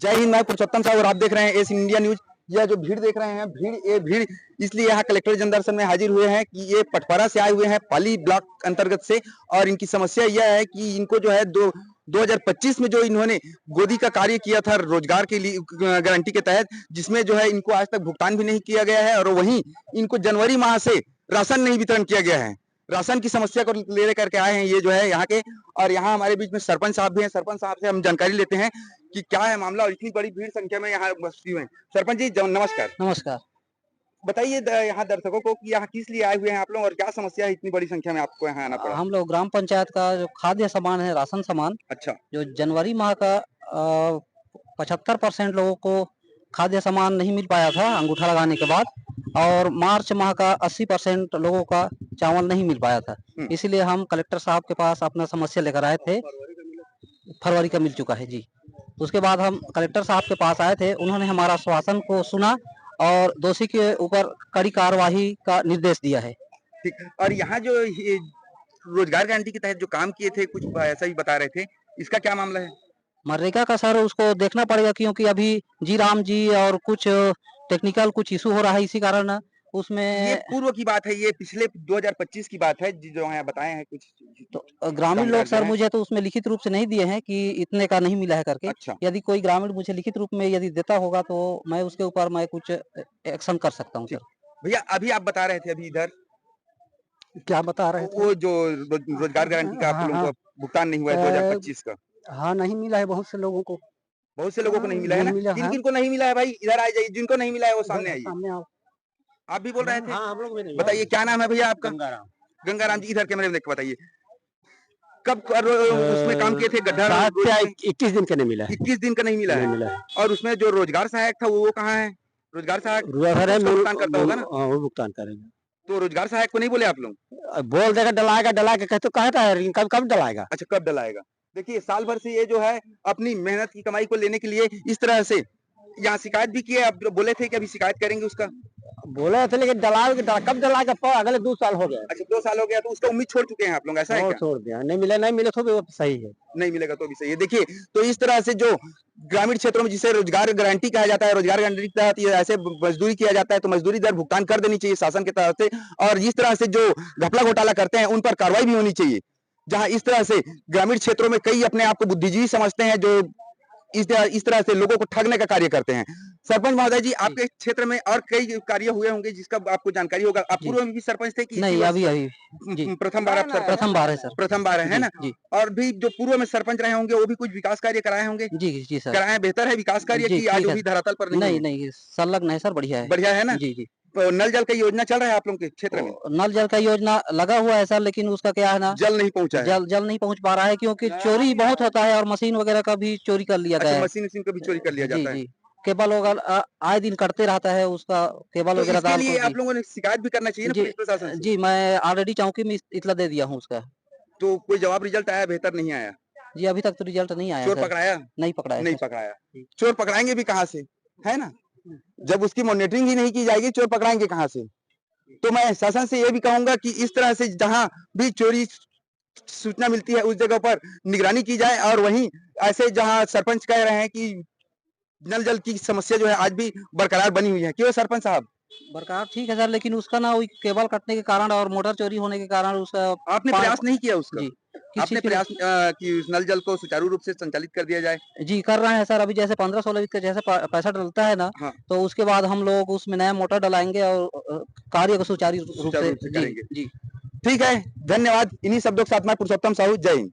जय हिंद। मैं पुरुषोत्तम साहब और आप देख रहे हैं एस इंडिया न्यूज। यह जो भीड़ देख रहे हैं, भीड़ इसलिए यहाँ कलेक्टर जन दर्शन में हाजिर हुए हैं कि ये पटवारा से आए हुए हैं, पाली ब्लॉक अंतर्गत से। और इनकी समस्या यह है कि इनको जो है 2025 में जो इन्होंने गोदी का कार्य किया था रोजगार के लिए गारंटी के तहत, जिसमें जो है इनको आज तक भुगतान भी नहीं किया गया है। और वहीं इनको जनवरी माह से राशन नहीं वितरण किया गया है। राशन की समस्या को ले करके आए हैं ये जो है यहाँ के। और यहाँ हमारे बीच में सरपंच साहब भी हैं। सरपंच साहब से हम जानकारी लेते हैं कि क्या है मामला और इतनी बड़ी भीड़ संख्या में यहाँ बस्ती हुए हैं। सरपंच जी नमस्कार। नमस्कार। बताइए यहाँ दर्शकों को कि यहाँ किस लिए आए हुए हैं आप लोग और क्या समस्या है इतनी बड़ी संख्या में आपको यहाँ आना पड़ा। हम लोग ग्राम पंचायत का जो खाद्य सामान है, राशन सामान, अच्छा, जो जनवरी माह का 75% लोगों को खाद्य सामान नहीं मिल पाया था अंगूठा लगाने के बाद, और मार्च माह का 80% लोगों का चावल नहीं मिल पाया था। इसलिए हम कलेक्टर साहब के पास अपना समस्या लेकर आए थे। फरवरी का मिल चुका है जी। उसके बाद हम कलेक्टर साहब के पास आए थे, उन्होंने हमारा आश्वासन को सुना और दोषी के ऊपर कड़ी कार्यवाही का निर्देश दिया है। ठीक। और यहाँ जो रोजगार गारंटी के तहत जो काम किए थे, कुछ ऐसा ही बता रहे थे, इसका क्या मामला है? मनरेगा का सर उसको देखना पड़ेगा, क्योंकि अभी जी राम जी और कुछ टेक्निकल कुछ इशू हो रहा है, इसी कारण उसमें। ये पूर्व की बात है, ये पिछले 2025 की बात है जो यहाँ बताए हैं कुछ। तो ग्रामीण लोग सर मुझे तो उसमें लिखित रूप से नहीं दिए हैं कि इतने का नहीं मिला है करके। अच्छा। यदि कोई ग्रामीण मुझे लिखित रूप में यदि देता होगा तो मैं उसके ऊपर मैं कुछ एक्शन कर सकता हूँ सर। भैया अभी आप बता रहे थे अभी इधर क्या बता रहे थे? वो जो रोजगार गारंटी का आप लोगों को भुगतान नहीं हुआ है 2025 का। हाँ, नहीं मिला है बहुत से लोगों को। बहुत से लोगों को नहीं मिला है ना। किन किन को नहीं मिला है भाई? इधर आ जाइए, जिनको नहीं मिला है वो सामने आइए। सामने आओ। आप भी बोल रहे थे? हाँ, हम लोग भी नहीं। बताइए क्या नाम है भैया आपका? गंगाराम। गंगाराम जी, इधर कैमरे में देख के बताइए कब उसमें काम किए थे गड्ढा? 21 दिन का नहीं मिला है। 21 दिन का नहीं मिला है। और उसमें जो रोजगार सहायक था वो कहाँ है? रोजगार सहायक भुगतान करता होगा ना। वो भुगतान करेंगे। तो रोजगार सहायक को नहीं बोले आप लोग? बोल देगा डलाएगा, डला के कहते कहता है कब डलाएगा। अच्छा, कब डलाएगा? देखिए साल भर से ये जो है अपनी मेहनत की कमाई को लेने के लिए इस तरह से यहाँ शिकायत भी की है। आप बोले थे कि अभी शिकायत करेंगे उसका। बोले थे लेकिन कब डलाएगा, अगले 2 साल हो गए। अच्छा, 2 साल हो गया तो उसका उम्मीद छोड़ चुके हैं आप लोग, ऐसा है क्या? छोड़ दिया, नहीं मिले तो भी सही है। नहीं मिलेगा तो भी सही है। देखिए तो इस तरह से जो ग्रामीण क्षेत्रों में जिसे रोजगार गारंटी कहा जाता है, रोजगार गारंटी के तहत ऐसे मजदूरी किया जाता है, तो मजदूरी दर भुगतान कर देनी चाहिए शासन के तरफ से। और जिस तरह से जो घपला घोटाला करते हैं उन पर कार्रवाई भी होनी चाहिए। जहां इस तरह से ग्रामीण क्षेत्रों में कई अपने आप को बुद्धिजीवी समझते हैं जो इस तरह से लोगों को ठगने का कार्य करते हैं। सरपंच महोदय जी, आपके क्षेत्र में और कई कार्य हुए होंगे जिसका आपको जानकारी होगा। आप पूर्व में भी सरपंच थे कि नहीं? अभी प्रथम बार आप सरपंच? प्रथम बार है सर। प्रथम बार है ना। और भी जो पूर्व में सरपंच रहे होंगे वो भी कुछ विकास कार्य कराए होंगे। जी सर। कराए? बेहतर है विकास कार्य की आज भी धरातल पर नहीं संलग्न है सर, बढ़िया है। बढ़िया है ना। जी। तो नल जल का योजना चल रहा है आप लोगों के क्षेत्र में? नल जल का योजना लगा हुआ है सर, लेकिन उसका क्या है ना, जल नहीं पहुंचा है। जल नहीं पहुंच पा रहा है, क्योंकि चोरी बहुत होता है और मशीन वगैरह का भी चोरी कर लिया गया है। मशीन का भी चोरी कर लिया जाता है। जी। केबल वगैरह आए दिन कटते रहता है, उसका केबल वगैरह इसके लिए आप लोगों ने शिकायत भी करना चाहिए ना पुलिस प्रशासन से। जी, मैं ऑलरेडी चौकी में इतला दे दिया हूँ उसका। तो कोई जवाब रिजल्ट आया? बेहतर नहीं आया? जी, अभी तक तो रिजल्ट नहीं आया। चोर पकड़ाया? नहीं पकड़ाया। नहीं पकड़ाया। चोर पकड़ाएंगे भी कहाँ से, है ना? जब उसकी मॉनिटरिंग ही नहीं की जाएगी, चोर पकड़ाएंगे कहाँ से? तो मैं शासन से ये भी कहूंगा कि इस तरह से जहां भी चोरी सूचना मिलती है उस जगह पर निगरानी की जाए। और वहीं ऐसे जहां सरपंच कह रहे हैं कि नल जल की समस्या जो है आज भी बरकरार बनी हुई है, क्यों सरपंच साहब? बरकरार ठीक है सर, लेकिन उसका ना वही केबल कटने के कारण और मोटर चोरी होने के कारण उसका आपने प्रयास नहीं किया उसका? जी। आपने प्रयास कि उस नल जल को सुचारू रूप से संचालित कर दिया जाए? जी, कर रहे हैं सर। अभी जैसे 15-16 का जैसे पैसा डलता है ना, हाँ। तो उसके बाद हम लोग उसमें नया मोटर डलाएंगे और कार्य को सुचारू रूप से करेंगे। जी। ठीक है, धन्यवाद। इन्हीं शब्दों के साथ मैं पुरुषोत्तम साहू, जय हिंद।